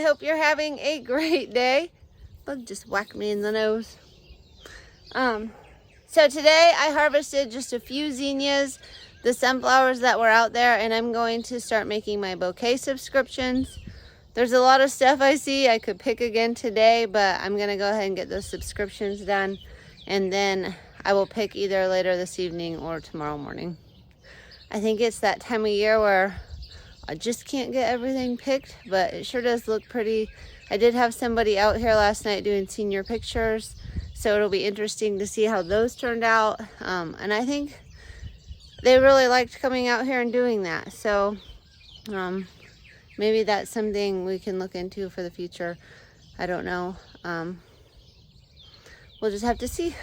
hope you're having a great day. Bug just whacked me in the nose. So today I harvested just a few zinnias, the sunflowers that were out there, and I'm going to start making my bouquet subscriptions. There's a lot of stuff I see I could pick again today, but I'm gonna go ahead and get those subscriptions done, and then I will pick either later this evening or tomorrow morning. I think it's that time of year where I just can't get everything picked, but it sure does look pretty. I did have somebody out here last night doing senior pictures, so it'll be interesting to see how those turned out. And I think they really liked coming out here and doing that. So maybe that's something we can look into for the future. I don't know. We'll just have to see.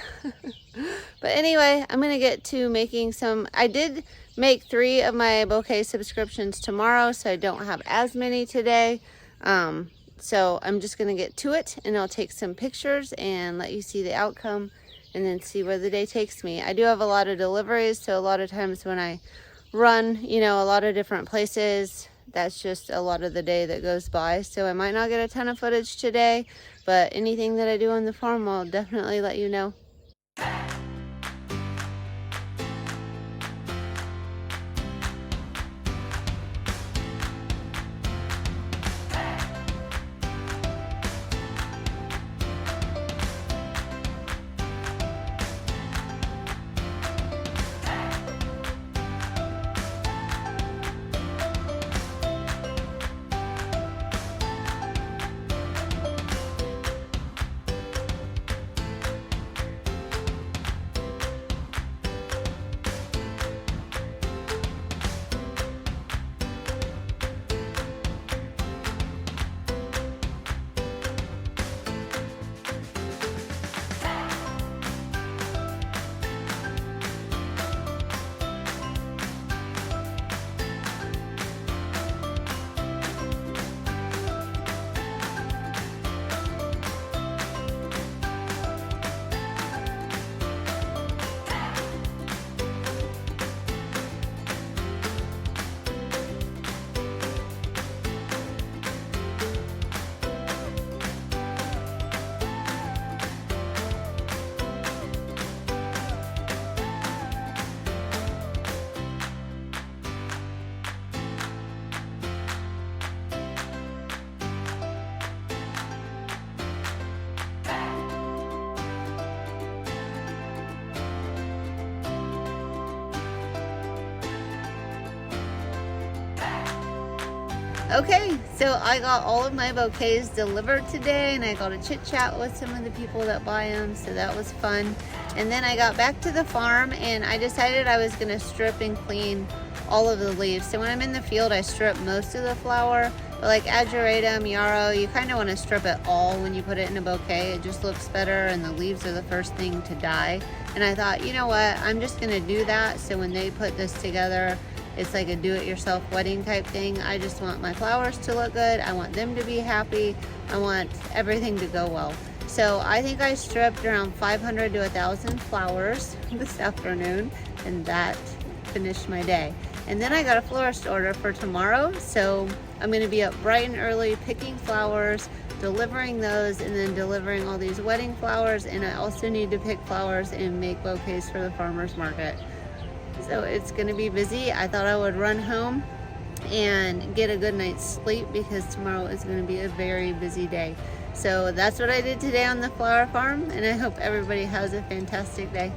But anyway, I'm gonna get to making some. I did make 3 of my bouquet subscriptions tomorrow, so I don't have as many today. So I'm just gonna get to it, and I'll take some pictures and let you see the outcome and then see where the day takes me. I do have a lot of deliveries, so a lot of times when I run, you know, a lot of different places, that's just a lot of the day that goes by. So I might not get a ton of footage today, but anything that I do on the farm, I'll definitely let you know. Okay, so I got all of my bouquets delivered today, and I got to chit chat with some of the people that buy them, so that was fun. And then I got back to the farm, and I decided I was gonna strip and clean all of the leaves. So when I'm in the field, I strip most of the flower, but like ageratum, yarrow, you kind of want to strip it all when you put it in a bouquet. It just looks better, and the leaves are the first thing to die. And I thought, you know what, I'm just gonna do that, so when they put this together, it's like a do-it-yourself wedding type thing. I just want my flowers to look good. I want them to be happy. I want everything to go well. So I think I stripped around 500 to 1,000 flowers this afternoon, and that finished my day. And then I got a florist order for tomorrow, so I'm gonna be up bright and early picking flowers, delivering those, and then delivering all these wedding flowers. And I also need to pick flowers and make bouquets for the farmer's market. So it's gonna be busy. I thought I would run home and get a good night's sleep because tomorrow is gonna be a very busy day. So that's what I did today on the flower farm, and I hope everybody has a fantastic day.